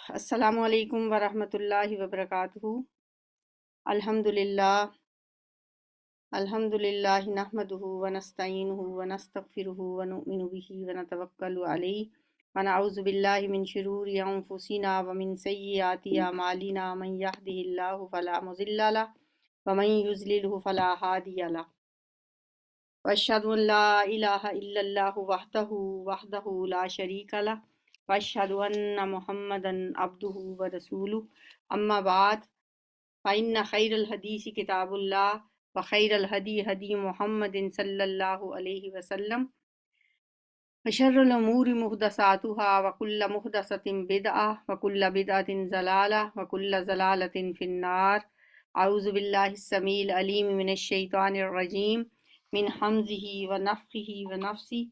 السلام علیکم ورحمۃ اللہ وبرکاتہ۔ الحمد للہ نحمده ونستعینه ونستغفره ونؤمن به ونتوکل علیہ ونعوذ باللہ من شرور انفسنا ومن سیئات اعمالنا من یهده اللہ فلا مضل له ومن یضلله فلا ہادی له واشهد ان لا الہ الا اللہ وحدہ لا شریک له واشهد ان محمدا عبده ورسوله اما بعد فإن خیر الحدیث کتاب اللہ وخیر الہدی ہدی محمد صلی اللہ علیہ وسلم وشر الامور محدثاتها وکل محدثۃ بدعہ وکل بدعۃ ضلالہ وکل ضلالۃ فی النار۔ اعوذ باللہ السمیع العلیم من الشیطان الرجیم من حمزہ ونفخہ ونفثہ۔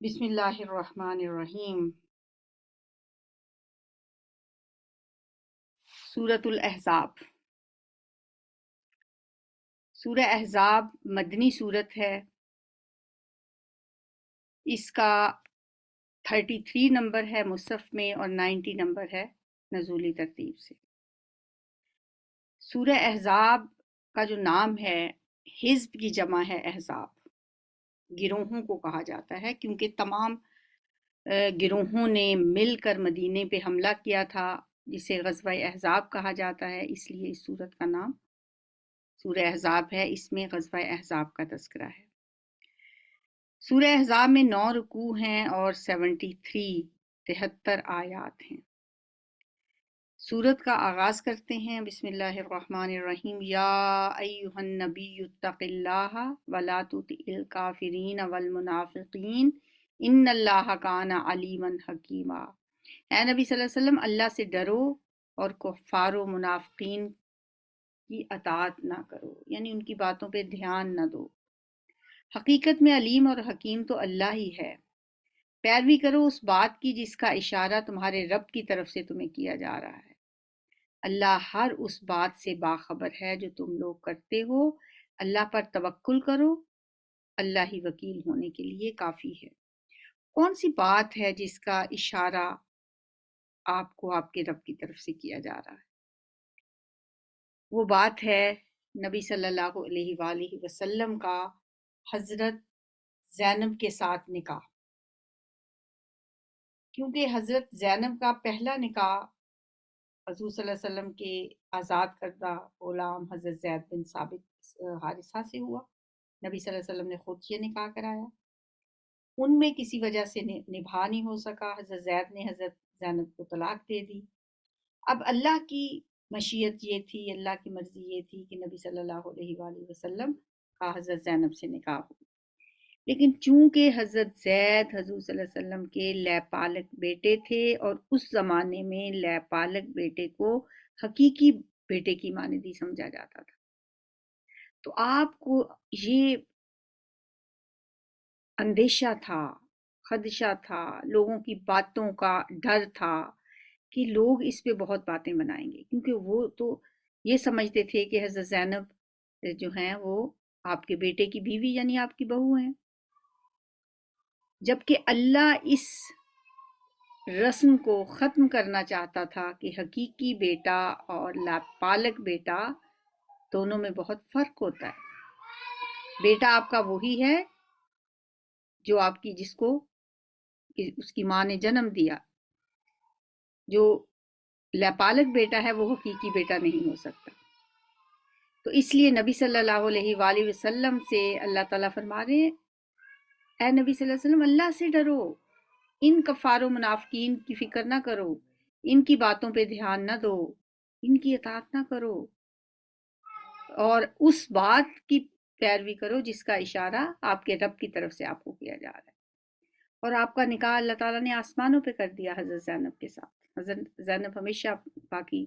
بسم اللہ الرحمن الرحیم۔ سورۃ الاحزاب۔ سورہ احزاب مدنی سورت ہے۔ اس کا 33 نمبر ہے مصحف میں اور 90 نمبر ہے نزولی ترتیب سے۔ سورہ احزاب کا جو نام ہے، حزب کی جمع ہے احزاب، گروہوں کو کہا جاتا ہے کیونکہ تمام گروہوں نے مل کر مدینے پہ حملہ کیا تھا، جسے غزوہ احزاب کہا جاتا ہے، اس لیے اس سورت کا نام سورہ احزاب ہے۔ اس میں غزوہ احزاب کا تذکرہ ہے۔ سورہ احزاب میں 9 رکوع ہیں اور 73 آیات ہیں۔ سورت کا آغاز کرتے ہیں بسم اللہ الرحمن الرحیم۔ یا ایہا النبی اتق اللہ ولا تطع الکافرین والمنافقین ان اللہ کان علیما حکیما۔ اے نبی صلی اللہ علیہ وسلم، اللہ سے ڈرو اور کفار و منافقین کی اطاعت نہ کرو، یعنی ان کی باتوں پہ دھیان نہ دو۔ حقیقت میں علیم اور حکیم تو اللہ ہی ہے۔ پیروی کرو اس بات کی جس کا اشارہ تمہارے رب کی طرف سے تمہیں کیا جا رہا ہے۔ اللہ ہر اس بات سے باخبر ہے جو تم لوگ کرتے ہو۔ اللہ پر توکل کرو، اللہ ہی وکیل ہونے کے لیے کافی ہے۔ کون سی بات ہے جس کا اشارہ آپ کو آپ کے رب کی طرف سے کیا جا رہا ہے؟ وہ بات ہے نبی صلی اللہ علیہ وآلہ وسلم کا حضرت زینب کے ساتھ نکاح، کیونکہ حضرت زینب کا پہلا نکاح حضور صلی اللہ علیہ وسلم کے آزاد کردہ غلام حضرت زید بن ثابت حارثہ سے ہوا۔ نبی صلی اللہ علیہ وسلم نے خود یہ نکاح کرایا۔ ان میں کسی وجہ سے نبھا نہیں ہو سکا، حضرت زید نے حضرت زینب کو طلاق دے دی۔ اب اللہ کی مشیت یہ تھی، اللہ کی مرضی یہ تھی کہ نبی صلی اللہ علیہ وآلہ وسلم کا حضرت زینب سے نکاح ہو، لیکن چونکہ حضرت زید حضور صلی اللہ علیہ وسلم کے لے پالک بیٹے تھے اور اس زمانے میں لے پالک بیٹے کو حقیقی بیٹے کی مانند ہی سمجھا جاتا تھا، تو آپ کو یہ اندیشہ تھا، خدشہ تھا، لوگوں کی باتوں کا ڈر تھا کہ لوگ اس پہ بہت باتیں بنائیں گے، کیونکہ وہ تو یہ سمجھتے تھے کہ حضرت زینب جو ہیں وہ آپ کے بیٹے کی بیوی یعنی آپ کی بہو ہیں، جبکہ اللہ اس رسم کو ختم کرنا چاہتا تھا کہ حقیقی بیٹا اور لاپالک بیٹا دونوں میں بہت فرق ہوتا ہے۔ بیٹا آپ کا وہی ہے جو آپ کی جس کو اس کی ماں نے جنم دیا، جو لاپالک بیٹا ہے وہ حقیقی بیٹا نہیں ہو سکتا۔ تو اس لیے نبی صلی اللہ علیہ وآلہ وسلم سے اللہ تعالیٰ فرما رہے ہیں، اے نبی صلی اللہ علیہ وسلم، اللہ سے ڈرو، ان کفار و منافقین کی فکر نہ کرو، ان کی باتوں پہ دھیان نہ دو، ان کی اطاعت نہ کرو، اور اس بات کی پیروی کرو جس کا اشارہ آپ کے رب کی طرف سے آپ کو کیا جا رہا ہے۔ اور آپ کا نکاح اللہ تعالیٰ نے آسمانوں پہ کر دیا حضرت زینب کے ساتھ۔ حضرت زینب ہمیشہ باقی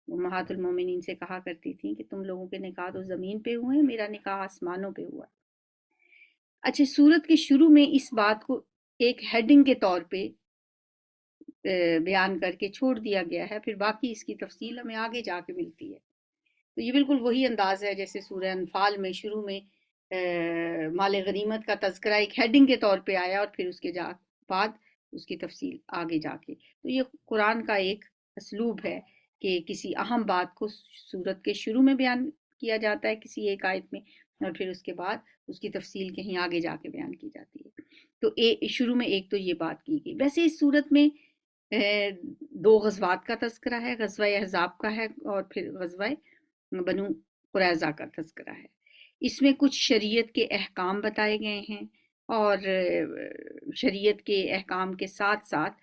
امہات المومنین سے کہا کرتی تھیں کہ تم لوگوں کے نکاح تو زمین پہ ہوئے ہیں، میرا نکاح آسمانوں پہ ہوا۔ اچھا، سورت کے شروع میں اس بات کو ایک ہیڈنگ کے طور پہ بیان کر کے چھوڑ دیا گیا ہے، پھر باقی اس کی تفصیل ہمیں آگے جا کے ملتی ہے۔ تو یہ بالکل وہی انداز ہے جیسے سورہ انفال میں شروع میں مال غنیمت کا تذکرہ ایک ہیڈنگ کے طور پہ آیا اور پھر اس کے بعد اس کی تفصیل آگے جا کے. تو یہ قرآن کا ایک اسلوب ہے کہ کسی اہم بات کو سورت کے شروع میں بیان کیا جاتا ہے کسی ایک آیت میں، اور پھر اس کے بعد اس کی تفصیل کہیں آگے جا کے بیان کی جاتی ہے. تو شروع میں ایک تو یہ بات کی گئی. ویسے اس سورت میں 2 غزوات کا تذکرہ ہے، غزوہ احزاب کا ہے اور پھر غزوہ بنو قریظہ کا تذکرہ ہے. اس میں کچھ شریعت کے احکام بتائے گئے ہیں اور شریعت کے احکام کے ساتھ ساتھ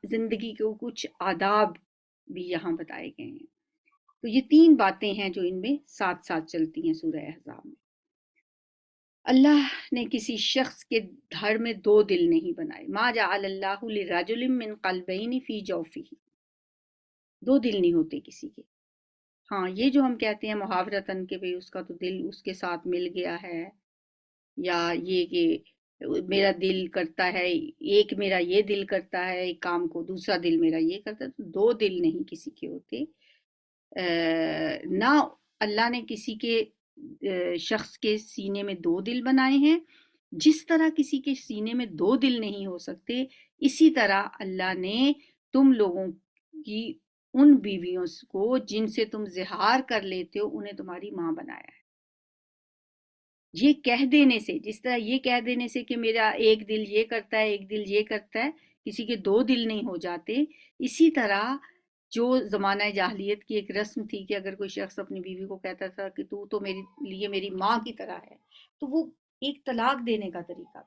زندگی کے کچھ آداب بھی یہاں بتائے گئے ہیں. تو یہ 3 باتیں ہیں جو ان میں ساتھ ساتھ چلتی ہیں سورہ احزاب میں. اللہ نے کسی شخص کے دھڑ میں 2 دل نہیں بنائے. ما جعل اللہ لرجل من قلبین فی جوفہ. 2 دل نہیں ہوتے کسی کے. ہاں یہ جو ہم کہتے ہیں محاورتاً کہ اس کا تو دل اس کے ساتھ مل گیا ہے، یا یہ کہ میرا دل کرتا ہے، ایک میرا یہ دل کرتا ہے ایک کام کو، دوسرا دل میرا یہ کرتا ہے. تو 2 دل نہیں کسی کے ہوتے. نہ اللہ نے کسی کے شخص کے سینے میں 2 دل بنائے ہیں. جس طرح کسی کے سینے میں 2 دل نہیں ہو سکتے، اسی طرح اللہ نے تم لوگوں کی ان بیویوں کو جن سے تم زہار کر لیتے ہو انہیں تمہاری ماں بنایا ہے. یہ کہہ دینے سے، جس طرح یہ کہہ دینے سے کہ میرا ایک دل یہ کرتا ہے ایک دل یہ کرتا ہے، کسی کے 2 دل نہیں ہو جاتے، اسی طرح جو زمانہ جاہلیت کی ایک رسم تھی کہ اگر کوئی شخص اپنی بیوی کو کہتا تھا کہ تو میرے لیے میری ماں کی طرح ہے، تو وہ ایک طلاق دینے کا طریقہ تھا،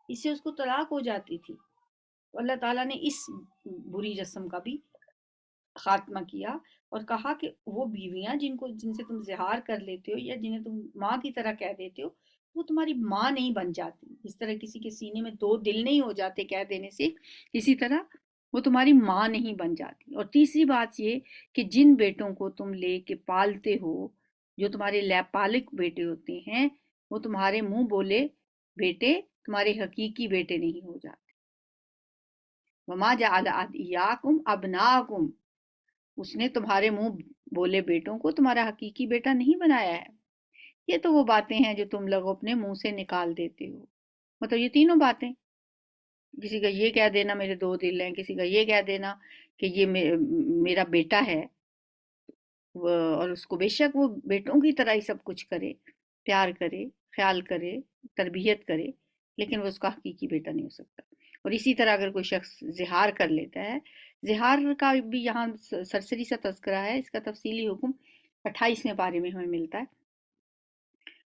اس سے اس کو طلاق ہو جاتی تھی. تو اللہ تعالیٰ نے اس بری رسم کا بھی خاتمہ کیا اور کہا کہ وہ بیویاں جن سے تم زہار کر لیتے ہو یا جنہیں تم ماں کی طرح کہہ دیتے ہو، وہ تمہاری ماں نہیں بن جاتی. جس طرح کسی کے سینے میں 2 دل نہیں ہو جاتے کہہ دینے سے، اسی طرح وہ تمہاری ماں نہیں بن جاتی. اور تیسری بات یہ کہ جن بیٹوں کو تم لے کے پالتے ہو، جو تمہارے لیپالک بیٹے ہوتے ہیں، وہ تمہارے منہ بولے بیٹے تمہارے حقیقی بیٹے نہیں ہو جاتے. وما جعل ادعیاکم ابناکم. اس نے تمہارے منہ بولے بیٹوں کو تمہارا حقیقی بیٹا نہیں بنایا ہے. یہ تو وہ باتیں ہیں جو تم لوگ اپنے منہ سے نکال دیتے ہو. مطلب یہ تینوں باتیں، کسی کا یہ کہہ دینا میرے 2 دل ہیں، کسی کا یہ کہہ دینا کہ یہ میرا بیٹا ہے، اور اس کو بے شک وہ بیٹوں کی طرح ہی سب کچھ کرے، پیار کرے، خیال کرے، تربیت کرے، لیکن وہ اس کا حقیقی بیٹا نہیں ہو سکتا. اور اسی طرح اگر کوئی شخص زہار کر لیتا ہے، زہار کا بھی یہاں سرسری سا تذکرہ ہے، اس کا تفصیلی حکم 28ویں پارے میں ہمیں ملتا ہے.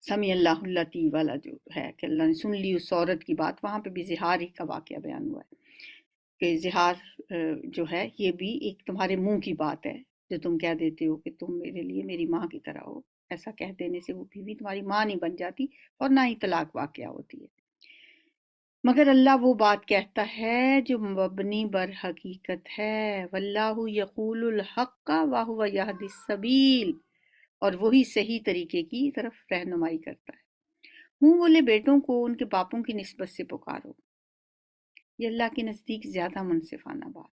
سمی اللہ التی والا جو ہے کہ اللہ نے سن لی اس عورت کی بات، وہاں پہ بھی زہار ہی کا واقعہ بیان ہوا ہے کہ زہار جو ہے یہ بھی ایک تمہارے منہ کی بات ہے جو تم کہہ دیتے ہو کہ تم میرے لیے میری ماں کی طرح ہو. ایسا کہہ دینے سے وہ بیوی تمہاری ماں نہیں بن جاتی اور نہ ہی طلاق واقعہ ہوتی ہے. مگر اللہ وہ بات کہتا ہے جو مبنی بر حقیقت ہے. واللہ یقول الحق وہو یہدی السبیل. اور وہی صحیح طریقے کی طرف رہنمائی کرتا ہے. منہ بولے بیٹوں کو ان کے باپوں کی نسبت سے پکارو، یہ اللہ کے نزدیک زیادہ منصفانہ بات.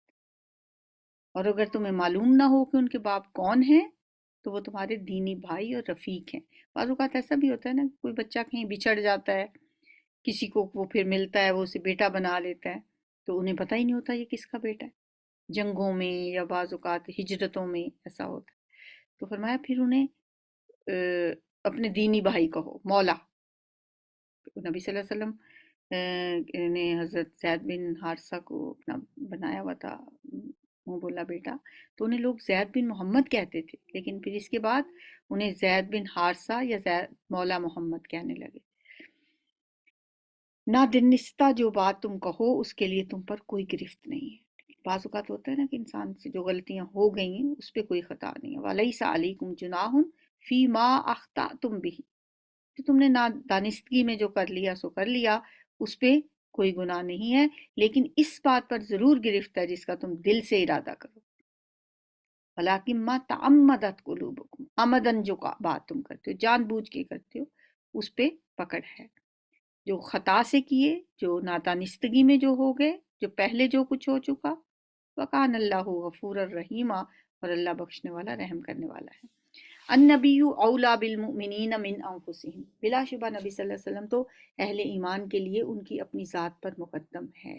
اور اگر تمہیں معلوم نہ ہو کہ ان کے باپ کون ہیں تو وہ تمہارے دینی بھائی اور رفیق ہیں. بعض اوقات ایسا بھی ہوتا ہے نا، کوئی بچہ کہیں بچھڑ جاتا ہے، کسی کو وہ پھر ملتا ہے، وہ اسے بیٹا بنا لیتا ہے، تو انہیں پتہ ہی نہیں ہوتا یہ کس کا بیٹا ہے. جنگوں میں یا بعض اوقات ہجرتوں میں ایسا ہوتا ہے. تو فرمایا پھر انہیں اپنے دینی بھائی کہو، مولا. نبی صلی اللہ علیہ وسلم نے حضرت زید بن حارثہ کو اپنا بنایا ہوا تھا وہ بولا بیٹا، تو انہیں لوگ زید بن محمد کہتے تھے، لیکن پھر اس کے بعد انہیں زید بن حارثہ یا زید مولا محمد کہنے لگے. نہ دنستہ جو بات تم کہو اس کے لیے تم پر کوئی گرفت نہیں ہے. بعض اوقات ہوتا ہے نا کہ انسان سے جو غلطیاں ہو گئی ہیں اس پہ کوئی خطا نہیں ہے. وَلَيْسَ عَلَيْكُمْ جُنَاحٌ فِي مَا أَخْطَأْتُمْ بِهِ. تو تم نے نادانستگی میں جو کر لیا سو کر لیا، اس پہ کوئی گناہ نہیں ہے، لیکن اس بات پر ضرور گرفت ہے جس کا تم دل سے ارادہ کرو. وَلَكِنْ مَا تَعَمَّدَتْ قُلُوبُكُمْ. عمدن جو بات تم کرتے ہو، جان بوجھ کے کرتے ہو، اس پہ پکڑ ہے. جو خطا سے کیے، جو نادانستگی میں جو ہو گئے، جو پہلے جو کچھ ہو چکا. وَكَانَ اللَّهُ غَفُورًا رَحِيمًا. اور اللہ بخشنے والا رحم کرنے والا ہے. النبی اولا بالمؤمنین من انفسہم. بلا شبہ نبی صلی اللہ علیہ وسلم تو اہل ایمان کے لیے ان کی اپنی ذات پر مقدم ہے.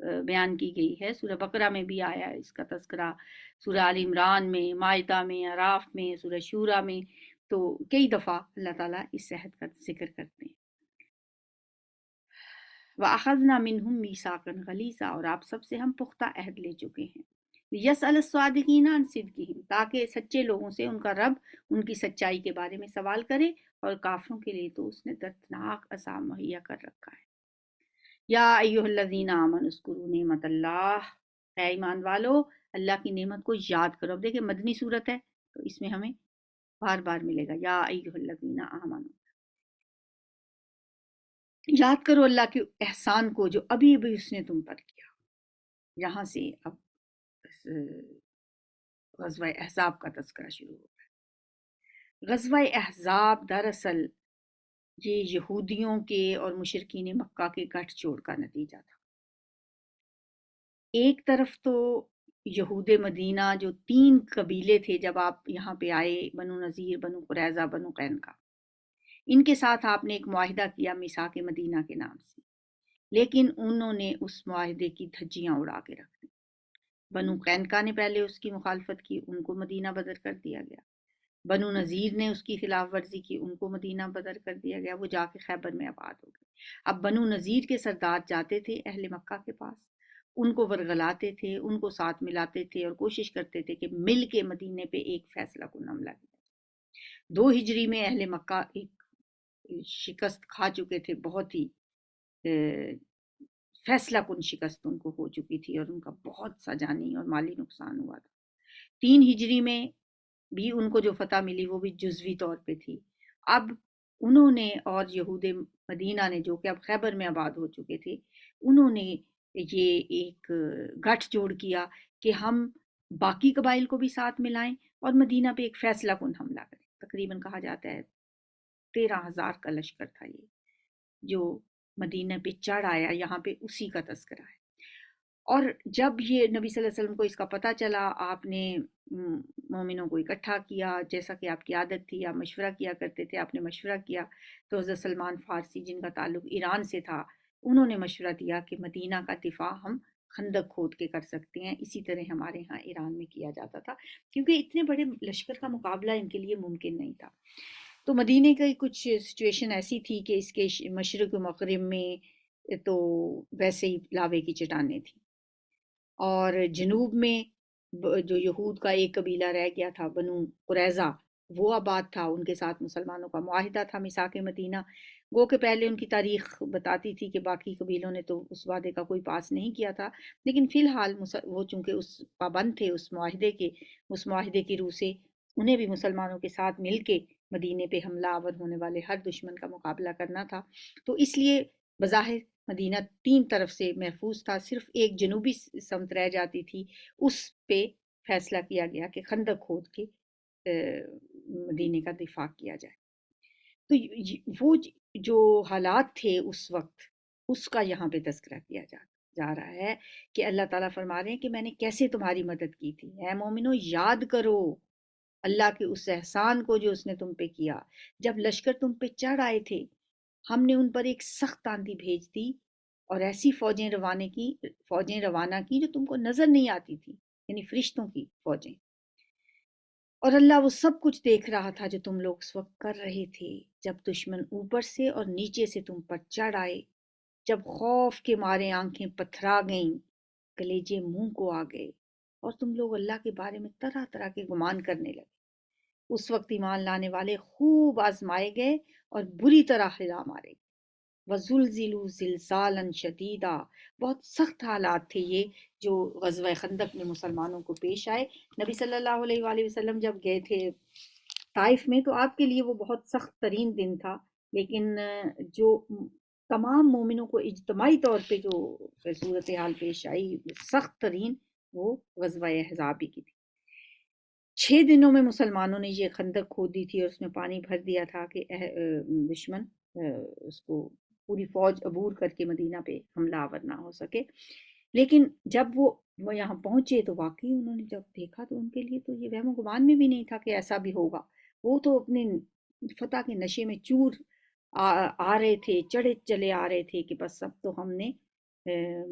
بیان کی گئی ہے. سورہ بقرہ میں بھی آیا ہے اس کا تذکرہ، سورہ آل عمران میں، مائدہ میں، اعراف میں، سورہ شورى میں، تو کئی دفعہ اللہ تعالیٰ اس عہد کا ذکر کرتے ہیں. وَأَخَذْنَا مِنْهُمْ مِيثَاقًا غَلِيظًا، اور آپ سب سے ہم پختہ عہد لے چکے ہیں. يَسْأَلَ الصَّادِقِينَ عَنْ صِدْقِهِمْ، تاکہ سچے لوگوں سے ان کا رب ان کی سچائی کے بارے میں سوال کرے، اور کافروں کے لیے تو اس نے دردناک عذاب مہیا کر رکھا ہے. یا ایھا الذین آمنوا اذکروا نعمت اللہ، اے ایمان والو اللہ کی نعمت کو یاد کرو. اب دیکھیں مدنی صورت ہے تو اس میں ہمیں بار بار ملے گا یا ایھا الذین آمنوا، یاد کرو اللہ کے احسان کو جو ابھی ابھی اس نے تم پر کیا. یہاں سے اب غزوہ احزاب کا تذکرہ شروع ہو گیا. غزوہ احزاب دراصل یہ یہودیوں کے اور مشرکین مکہ کے گٹھ جوڑ کا نتیجہ تھا. ایک طرف تو یہود مدینہ جو 3 قبیلے تھے جب آپ یہاں پہ آئے، بنو نذیر، بنو قریظہ، بنو قینقاع، ان کے ساتھ آپ نے ایک معاہدہ کیا میثاق مدینہ کے نام سے، لیکن انہوں نے اس معاہدے کی دھجیاں اڑا کے رکھ دی. بنو قینقاع نے پہلے اس کی مخالفت کی، ان کو مدینہ بدر کر دیا گیا. بنو نذیر نے اس کی خلاف ورزی کی، ان کو مدینہ بدر کر دیا گیا، وہ جا کے خیبر میں آباد ہو گئے. اب بنو نذیر کے سردار جاتے تھے اہل مکہ کے پاس، ان کو ورغلاتے تھے، ان کو ساتھ ملاتے تھے اور کوشش کرتے تھے کہ مل کے مدینے پہ ایک فیصلہ کن حملہ کیا. 2 ہجری میں اہل مکہ ایک شکست کھا چکے تھے، بہت ہی فیصلہ کن شکست ان کو ہو چکی تھی اور ان کا بہت سا جانی اور مالی نقصان ہوا تھا. 3 ہجری میں بھی ان کو جو فتح ملی وہ بھی جزوی طور پہ تھی. اب انہوں نے اور یہود مدینہ نے جو کہ اب خیبر میں آباد ہو چکے تھے، انہوں نے یہ ایک گٹھ جوڑ کیا کہ ہم باقی قبائل کو بھی ساتھ ملائیں اور مدینہ پہ ایک فیصلہ کن حملہ کریں. تقریباً کہا جاتا ہے 13,000 کا لشکر تھا یہ جو مدینہ پہ چڑھ آیا. یہاں پہ اسی کا تذکرہ ہے. اور جب یہ نبی صلی اللہ علیہ وسلم کو اس کا پتہ چلا، آپ نے مومنوں کو اکٹھا کیا، جیسا کہ آپ کی عادت تھی، آپ مشورہ کیا کرتے تھے. آپ نے مشورہ کیا تو حضرت سلمان فارسی جن کا تعلق ایران سے تھا، انہوں نے مشورہ دیا کہ مدینہ کا دفاع ہم خندق کھود کے کر سکتے ہیں، اسی طرح ہمارے ہاں ایران میں کیا جاتا تھا، کیونکہ اتنے بڑے لشکر کا مقابلہ ان کے لیے ممکن نہیں تھا. تو مدینہ کی کچھ سچویشن ایسی تھی کہ اس کے مشرق و مغرب میں تو ویسے ہی لاوے کی چٹانیں تھیں، اور جنوب میں جو یہود کا ایک قبیلہ رہ گیا تھا بنو قریظہ، وہ آباد تھا، ان کے ساتھ مسلمانوں کا معاہدہ تھا میثاق مدینہ. گو کہ پہلے ان کی تاریخ بتاتی تھی کہ باقی قبیلوں نے تو اس وعدے کا کوئی پاس نہیں کیا تھا، لیکن فی الحال وہ چونکہ اس پابند تھے اس معاہدے کی روح سے انہیں بھی مسلمانوں کے ساتھ مل کے مدینے پہ حملہ آور ہونے والے ہر دشمن کا مقابلہ کرنا تھا. تو اس لیے بظاہر مدینہ 3 طرف سے محفوظ تھا، صرف ایک جنوبی سمت رہ جاتی تھی، اس پہ فیصلہ کیا گیا کہ خندق کھود کے مدینے کا دفاع کیا جائے. تو وہ جو حالات تھے اس وقت، اس کا یہاں پہ تذکرہ کیا جا رہا ہے کہ اللہ تعالیٰ فرما رہے ہیں کہ میں نے کیسے تمہاری مدد کی تھی. اے مومنو یاد کرو اللہ کے اس احسان کو جو اس نے تم پہ کیا. جب لشکر تم پہ چڑھ آئے تھے، ہم نے ان پر ایک سخت آندھی بھیج دی اور ایسی فوجیں روانہ کی جو تم کو نظر نہیں آتی تھی، یعنی فرشتوں کی فوجیں. اور اللہ وہ سب کچھ دیکھ رہا تھا جو تم لوگ اس وقت کر رہے تھے، جب دشمن اوپر سے اور نیچے سے تم پر چڑھ آئے، جب خوف کے مارے آنکھیں پتھرا گئیں، کلیجے منہ کو آ گئے، اور تم لوگ اللہ کے بارے میں طرح طرح کے گمان کرنے لگے. اس وقت ایمان لانے والے خوب آزمائے گئے اور بری طرح ہلا مارے گئے. وَزُلْزِلُوا زِلْزَالًا شَدِيدًا، بہت سخت حالات تھے یہ جو غزوہ خندق میں مسلمانوں کو پیش آئے. نبی صلی اللہ علیہ وآلہ وسلم جب گئے تھے طائف میں تو آپ کے لیے وہ بہت سخت ترین دن تھا، لیکن جو تمام مومنوں کو اجتماعی طور پہ جو صورتحال پیش آئی سخت ترین، وہ غزوہ احزاب ہی کی تھی. 6 دنوں میں مسلمانوں نے یہ خندق کھود دی تھی اور اس میں پانی بھر دیا تھا کہ دشمن اس کو پوری فوج عبور کر کے مدینہ پہ حملہ آور نہ ہو سکے. لیکن جب وہ یہاں پہنچے تو واقعی انہوں نے جب دیکھا تو ان کے لیے تو یہ وہم و گمان میں بھی نہیں تھا کہ ایسا بھی ہوگا. وہ تو اپنے فتح کے نشے میں چور آ رہے تھے، چڑھے چلے آ رہے تھے کہ بس اب تو ہم نے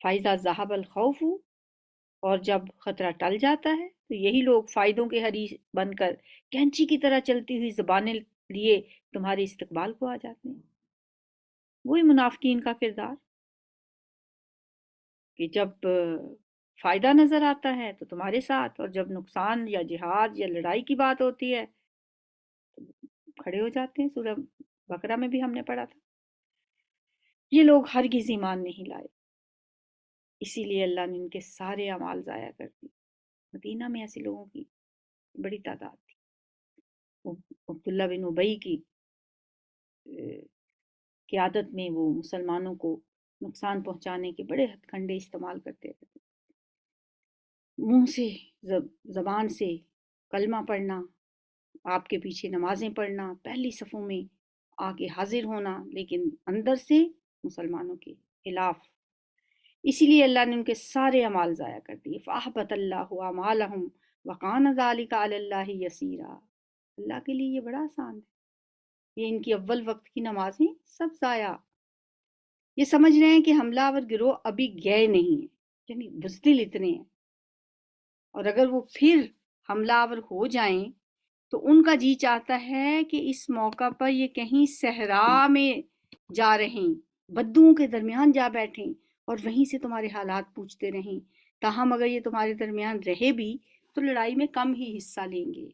فائزہ ذہب الخوف، اور جب خطرہ ٹل جاتا ہے تو یہی لوگ فائدوں کے حریث بن کر کینچی کی طرح چلتی ہوئی زبانیں لیے تمہارے استقبال کو آ جاتے ہیں۔ وہی منافقین کا کردار کہ جب فائدہ نظر آتا ہے تو تمہارے ساتھ، اور جب نقصان یا جہاد یا لڑائی کی بات ہوتی ہے تو کھڑے ہو جاتے ہیں۔ سورہ بقرہ میں بھی ہم نے پڑھا تھا۔ یہ لوگ ہرگز ایمان نہیں لائے، اسی لیے اللہ نے ان کے سارے اعمال ضائع کر دی۔ مدینہ میں ایسے لوگوں کی بڑی تعداد تھی۔ عبداللہ بن ابی کی قیادت میں وہ مسلمانوں کو نقصان پہنچانے کے بڑے ہتھ کنڈے استعمال کرتے تھے۔ منہ سے، زبان سے کلمہ پڑھنا، آپ کے پیچھے نمازیں پڑھنا، پہلی صفوں میں آ کے حاضر ہونا، لیکن اندر سے مسلمانوں کے خلاف۔ اسی لیے اللہ نے ان کے سارے اعمال ضائع کر دیے۔ فَأَحْبَطَ اللَّهُ أَعْمَالَهُمْ وَكَانَ ذَلِكَ عَلَى اللَّهِ يَسِيرًا۔ اللہ کے لیے یہ بڑا آسان ہے۔ یہ ان کی اول وقت کی نمازیں سب ضائع۔ یہ سمجھ رہے ہیں کہ حملہ آور گروہ ابھی گئے نہیں ہیں، یعنی بزدل اتنے ہیں، اور اگر وہ پھر حملہ آور ہو جائیں تو ان کا جی چاہتا ہے کہ اس موقع پر یہ کہیں صحرا میں جا رہیں، بدوؤں کے درمیان جا بیٹھیں اور وہیں سے تمہارے حالات پوچھتے رہیں۔ تاہم اگر یہ تمہارے درمیان رہے بھی تو لڑائی میں کم ہی حصہ لیں گے۔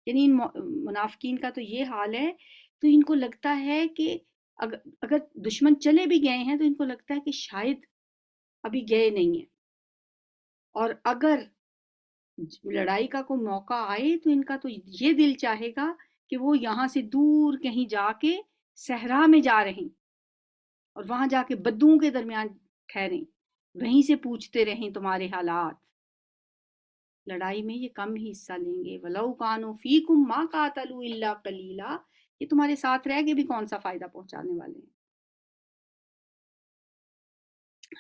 یعنی ان منافقین کا تو یہ حال ہے، تو ان کو لگتا ہے کہ اگر دشمن چلے بھی گئے ہیں تو ان کو لگتا ہے کہ شاید ابھی گئے نہیں ہیں، اور اگر لڑائی کا کوئی موقع آئے تو ان کا تو یہ دل چاہے گا کہ وہ یہاں سے دور کہیں جا کے صحرا میں جا رہیں اور وہاں جا کے بدوؤں کے درمیان ٹھہریں، وہیں سے پوچھتے رہیں تمہارے حالات۔ لڑائی میں یہ کم ہی حصہ لیں گے۔ وَلَوْ كَانُوا فِيكُمْ مَا قَاتَلُوا إِلَّا قَلِيلًا، یہ تمہارے ساتھ رہ کے بھی کون سا فائدہ پہنچانے والے ہیں۔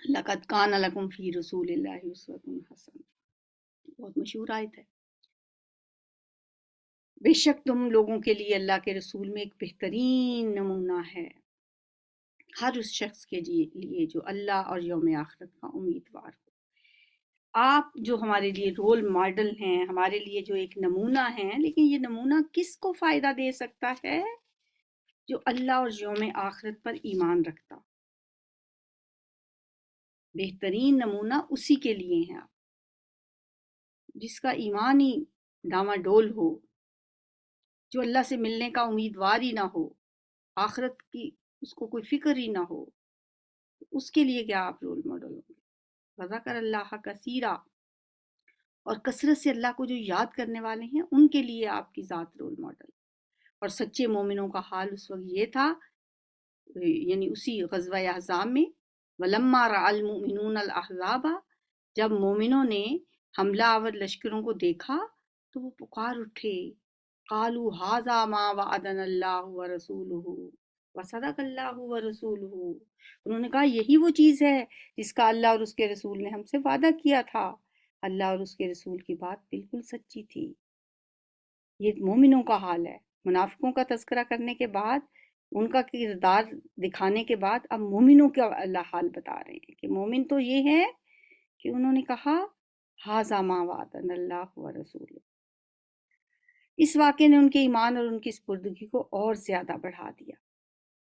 لَقَدْ كَانَ لَكُمْ فِي رَسُولِ اللَّهِ أُسْوَةٌ حَسَنَةٌ، بہت مشہور آیت ہے۔ بے شک تم لوگوں کے لیے اللہ کے رسول میں ایک بہترین نمونہ ہے، ہر اس شخص کے لیے جو اللہ اور یوم آخرت کا امیدوار ہو۔ آپ جو ہمارے لیے رول ماڈل ہیں، ہمارے لیے جو ایک نمونہ ہیں، لیکن یہ نمونہ کس کو فائدہ دے سکتا ہے؟ جو اللہ اور یوم آخرت پر ایمان رکھتا۔ بہترین نمونہ اسی کے لیے ہیں آپ، جس کا ایمان ہی ڈاما ڈول ہو، جو اللہ سے ملنے کا امیدوار ہی نہ ہو، آخرت کی اس کو کوئی فکر ہی نہ ہو، اس کے لیے کیا آپ رول ماڈل ہوں گے؟ وذکر اللہ کثیرا، اور کثرت سے اللہ کو جو یاد کرنے والے ہیں ان کے لیے آپ کی ذات رول ماڈل۔ اور سچے مومنوں کا حال اس وقت یہ تھا، یعنی اسی غزوہ احزاب میں، وَلَمَّا رَأَى الْمُؤْمِنُونَ الْأَحْزَابَ، جب مومنوں نے حملہ آور لشکروں کو دیکھا تو وہ پکار اٹھے، قالوا ھذا ما وعدنا اللہ ورسولہ وصدق اللہ ورسولہ، انہوں نے کہا یہی وہ چیز ہے جس کا اللہ اور اس کے رسول نے ہم سے وعدہ کیا تھا، اللہ اور اس کے رسول کی بات بالکل سچی تھی۔ یہ مومنوں کا حال ہے۔ منافقوں کا تذکرہ کرنے کے بعد، ان کا کردار دکھانے کے بعد، اب مومنوں کا اللہ حال بتا رہے ہیں کہ مومن تو یہ ہے کہ انہوں نے کہا ھذا ما وعدنا اللہ ورسولہ۔ اس واقعے نے ان کے ایمان اور ان کی سپردگی کو اور زیادہ بڑھا دیا۔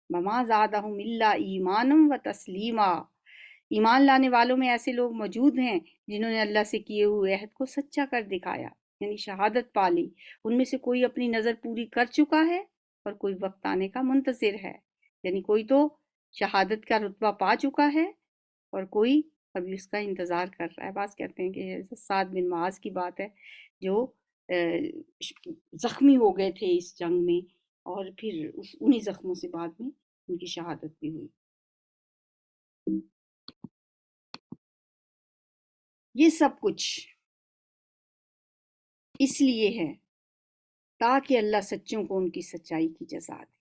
وما زادہم الا ایمانا و تسلیما، ایمان لانے والوں میں ایسے لوگ موجود ہیں جنہوں نے اللہ سے کیے ہوئے عہد کو سچا کر دکھایا، یعنی شہادت پا لی۔ ان میں سے کوئی اپنی نظر پوری کر چکا ہے اور کوئی وقت آنے کا منتظر ہے، یعنی کوئی تو شہادت کا رتبہ پا چکا ہے اور کوئی ابھی اس کا انتظار کر رہا ہے۔ بعض کہتے ہیں کہ سعد بن معاذ کی بات ہے، جو زخمی ہو گئے تھے اس جنگ میں، اور پھر انہی زخموں سے بعد میں ان کی شہادت بھی ہوئی۔ یہ سب کچھ اس لیے ہے تاکہ اللہ سچوں کو ان کی سچائی کی جزا دے،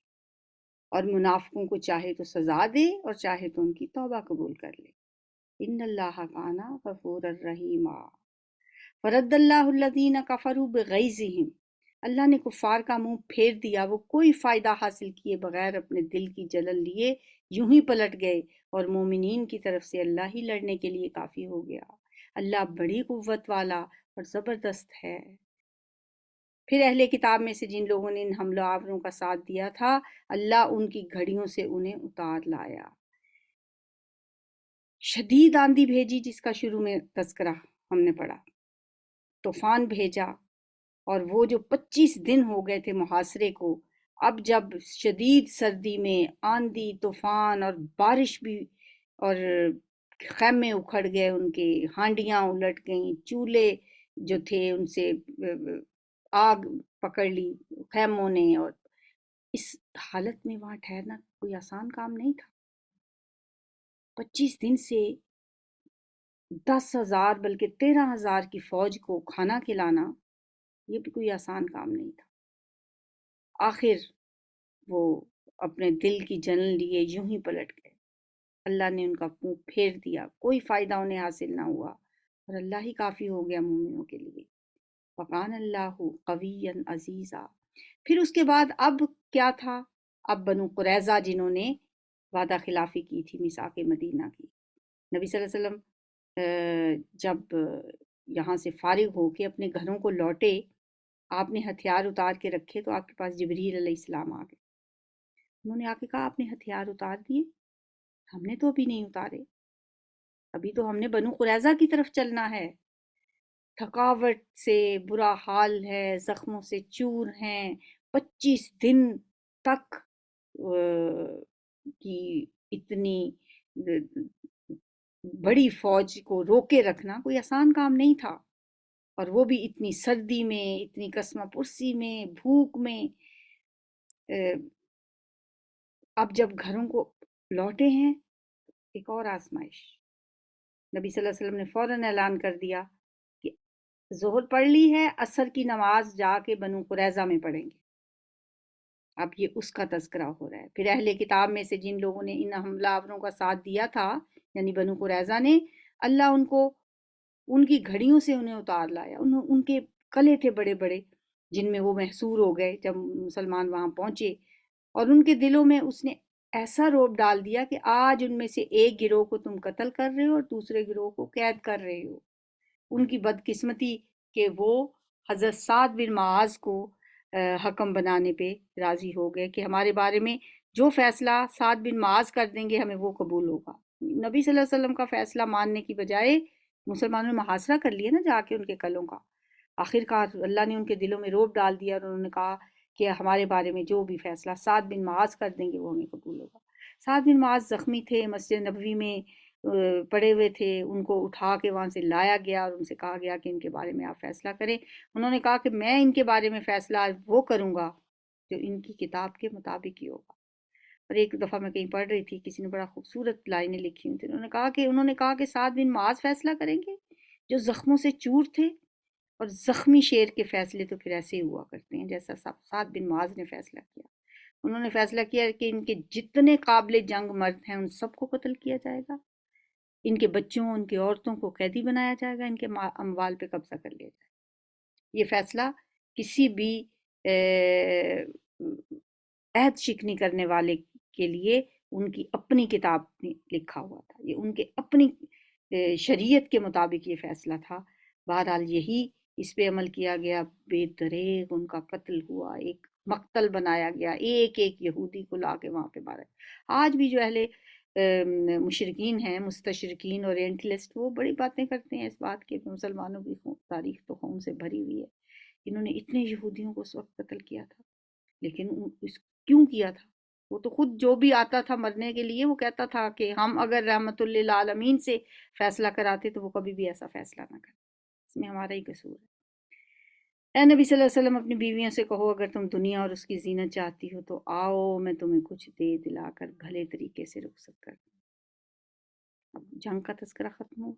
اور منافقوں کو چاہے تو سزا دے اور چاہے تو ان کی توبہ قبول کر لے۔ ان اللہ کان غفورا رحیما۔ فرد اللہ الذین کفروا بغیظہم، اللہ نے کفار کا منہ پھیر دیا، وہ کوئی فائدہ حاصل کیے بغیر اپنے دل کی جلن لیے یوں ہی پلٹ گئے، اور مومنین کی طرف سے اللہ ہی لڑنے کے لیے کافی ہو گیا۔ اللہ بڑی قوت والا اور زبردست ہے۔ پھر اہل کتاب میں سے جن لوگوں نے ان حملہ آوروں کا ساتھ دیا تھا، اللہ ان کی گھڑیوں سے انہیں اتار لایا۔ شدید آندھی بھیجی، جس کا شروع میں تذکرہ ہم نے پڑھا، طوفان بھیجا، اور وہ جو 25 دن ہو گئے تھے محاصرے کو، اب جب شدید سردی میں آندھی طوفان اور بارش بھی، اور خیمے اکھڑ گئے، ان کے ہانڈیاں الٹ گئیں، چولہے جو تھے ان سے آگ پکڑ لی خیموں نے، اور اس حالت میں وہاں ٹھہرنا کوئی آسان کام نہیں تھا۔ 25 دن سے 10,000 بلکہ 13,000 کی فوج کو کھانا کھلانا، یہ بھی کوئی آسان کام نہیں تھا۔ آخر وہ اپنے دل کی جلن لیے یوں ہی پلٹ گئے۔ اللہ نے ان کا منہ پھیر دیا، کوئی فائدہ انہیں حاصل نہ ہوا، اور اللہ ہی کافی ہو گیا مومنوں کے لیے۔ وَقَانَ اللَّهُ قَوِيًّا عَزِيزًا۔ پھر اس کے بعد اب کیا تھا؟ اب بنو قریظہ جنہوں نے وعدہ خلافی کی تھی میثاق مدینہ کی، نبی صلی اللہ علیہ وسلم جب یہاں سے فارغ ہو کے اپنے گھروں کو لوٹے، آپ نے ہتھیار اتار کے رکھے، تو آپ کے پاس جبریل علیہ السلام آ گئے۔ انہوں نے آ کے کہا آپ نے ہتھیار اتار دیے؟ ہم نے تو ابھی نہیں اتارے، ابھی تو ہم نے بنو قریظہ کی طرف چلنا ہے، تھکاوٹ سے برا حال ہے، زخموں سے چور ہیں، 25 دن تک کی اتنی بڑی فوج کو روکے رکھنا کوئی آسان کام نہیں تھا، اور وہ بھی اتنی سردی میں، اتنی قسمہ پرسی میں، بھوک میں۔ اب جب گھروں کو لوٹے ہیں، ایک اور آزمائش، نبی صلی اللہ علیہ وسلم نے فوراً اعلان کر دیا کہ ظہر پڑھ لی ہے، عصر کی نماز جا کے بنو قریظہ میں پڑھیں گے۔ اب یہ اس کا تذکرہ ہو رہا ہے۔ پھر اہل کتاب میں سے جن لوگوں نے ان حملہ آوروں کا ساتھ دیا تھا، یعنی بنو قریظہ نے، اللہ ان کو ان کی گھڑیوں سے انہیں اتار لایا۔ ان کے قلعے تھے بڑے بڑے، جن میں وہ محصور ہو گئے جب مسلمان وہاں پہنچے، اور ان کے دلوں میں اس نے ایسا روب ڈال دیا کہ آج ان میں سے ایک گروہ کو تم قتل کر رہے ہو اور دوسرے گروہ کو قید کر رہے ہو۔ ان کی بدقسمتی کہ وہ حضرت سعد بن معاذ کو حکم بنانے پہ راضی ہو گئے کہ ہمارے بارے میں جو فیصلہ سعد بن معاذ کر دیں گے ہمیں وہ قبول ہوگا۔ نبی صلی اللہ علیہ وسلم کا فیصلہ ماننے کی بجائے مسلمانوں نے محاصرہ کر لیا نا جا کے ان کے قلعوں کا۔ آخر کار اللہ نے ان کے دلوں میں روب ڈال دیا، اور انہوں نے کہا کہ ہمارے بارے میں جو بھی فیصلہ سعد بن معاذ کر دیں گے وہ ہمیں قبول ہوگا۔ سعد بن معاذ زخمی تھے، مسجد نبوی میں پڑے ہوئے تھے، ان کو اٹھا کے وہاں سے لایا گیا اور ان سے کہا گیا کہ ان کے بارے میں آپ فیصلہ کریں۔ انہوں نے کہا کہ میں ان کے بارے میں فیصلہ وہ کروں گا جو ان کی کتاب کے مطابق ہی ہوگا۔ اور ایک دفعہ میں کہیں پڑھ رہی تھی، کسی نے بڑا خوبصورت لائنیں لکھی ہوئی تھیں، انہوں نے کہا کہ سعد بن معاذ فیصلہ کریں گے جو زخموں سے چور تھے، اور زخمی شیر کے فیصلے تو پھر ایسے ہی ہوا کرتے ہیں جیسا سعد بن معاذ نے فیصلہ کیا۔ انہوں نے فیصلہ کیا کہ ان کے جتنے قابل جنگ مرد ہیں ان سب کو قتل کیا جائے گا، ان کے بچوں، ان کی عورتوں کو قیدی بنایا جائے گا، ان کے اموال پہ قبضہ کر لیا جائے گا۔ یہ فیصلہ کسی بھی عہد شکنی کرنے والے کے لیے ان کی اپنی کتاب میں لکھا ہوا تھا، یہ ان کے اپنی شریعت کے مطابق یہ فیصلہ تھا۔ بہرحال یہی اس پہ عمل کیا گیا، بے دریغ ان کا قتل ہوا، ایک مقتل بنایا گیا، ایک ایک یہودی کو لا کے وہاں پہ مارا۔ آج بھی جو اہل مشرکین ہیں، مستشرقین اور اورینٹلسٹ، وہ بڑی باتیں کرتے ہیں اس بات کے، مسلمانوں کی تاریخ تو خون سے بھری ہوئی ہے، انہوں نے اتنے یہودیوں کو اس وقت قتل کیا تھا۔ لیکن اس کیوں کیا تھا؟ وہ تو خود جو بھی آتا تھا مرنے کے لیے وہ کہتا تھا کہ ہم اگر رحمت للعالمین سے فیصلہ کراتے تو وہ کبھی بھی ایسا فیصلہ نہ کرتے، اس میں ہمارا ہی قصور ہے۔ اے نبی صلی اللہ علیہ وسلم، اپنی بیویوں سے کہو اگر تم دنیا اور اس کی زینت چاہتی ہو تو آؤ میں تمہیں کچھ دے دلا کر بھلے طریقے سے رخصت کر دوں۔ اب جنگ کا تذکرہ ختم ہو،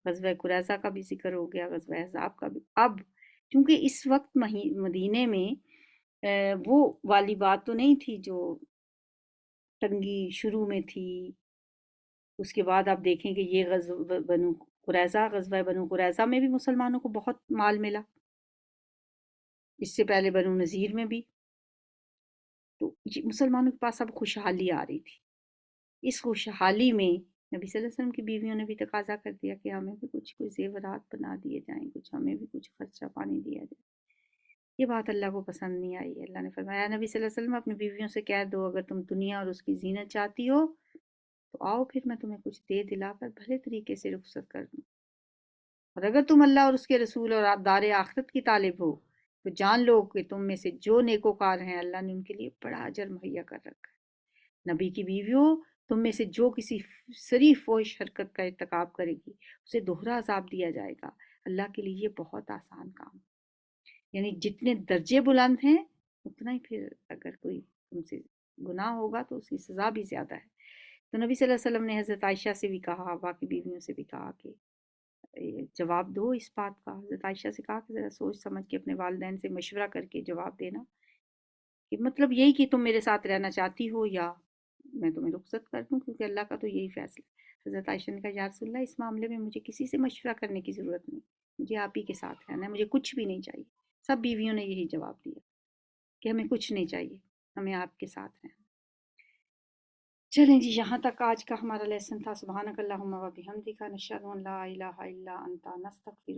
غزوہ قریظہ کا بھی ذکر ہو گیا، غزوہ احزاب کا بھی۔ اب چونکہ اس وقت مدینے میں وہ والی بات تو نہیں تھی جو تنگی شروع میں تھی۔ اس کے بعد آپ دیکھیں کہ یہ غزوہ بنو قریظہ میں بھی مسلمانوں کو بہت مال ملا، اس سے پہلے بنو نذیر میں بھی. تو مسلمانوں کے پاس اب خوشحالی آ رہی تھی. اس خوشحالی میں نبی صلی اللہ علیہ وسلم کی بیویوں نے بھی تقاضا کر دیا کہ ہمیں بھی کچھ زیورات بنا دیے جائیں، کچھ ہمیں بھی کچھ خرچہ پانی دیا جائے. یہ بات اللہ کو پسند نہیں آئی. اللہ نے فرمایا نبی صلی اللہ علیہ وسلم اپنی بیویوں سے کہہ دو اگر تم دنیا اور اس کی زینت چاہتی ہو تو آؤ پھر میں تمہیں کچھ دے دلا کر بھلے طریقے سے رخصت کر دوں، اور اگر تم اللہ اور اس کے رسول اور دار آخرت کی طالب ہو تو جان لو کہ تم میں سے جو نیکوکار ہیں اللہ نے ان کے لیے بڑا اجر مہیا کر رکھا ہے. نبی کی بیویوں، تم میں سے جو کسی سری فوش حرکت کا ارتکاب کرے گی اسے دوہرا عذاب دیا جائے گا. اللہ کے لیے یہ بہت آسان کام. یعنی جتنے درجے بلند ہیں اتنا ہی پھر اگر کوئی تم سے گناہ ہوگا تو اس کی سزا بھی زیادہ ہے. تو نبی صلی اللہ علیہ وسلم نے حضرت عائشہ سے بھی کہا، باقی بیویوں سے بھی کہا کہ جواب دو اس بات کا. حضرت عائشہ سے کہا کہ ذرا سوچ سمجھ کے اپنے والدین سے مشورہ کر کے جواب دینا کہ مطلب یہی کہ تم میرے ساتھ رہنا چاہتی ہو یا میں تمہیں رخصت کر دوں، کیونکہ اللہ کا تو یہی فیصلہ. حضرت عائشہ نے کہا یا رسول اللہ اس معاملے میں مجھے کسی سے مشورہ کرنے کی ضرورت نہیں، مجھے آپ ہی کے ساتھ رہنا ہے، مجھے کچھ بھی نہیں چاہیے. سب بیویوں نے یہی جواب دیا کہ ہمیں کچھ نہیں چاہیے، ہمیں آپ کے ساتھ رہنا. چلیں جی، یہاں تک آج کا ہمارا لیسن تھا. سبحانک اللہم و بحمدک، نشہد ان لا الہ الا انت، نستغفرک.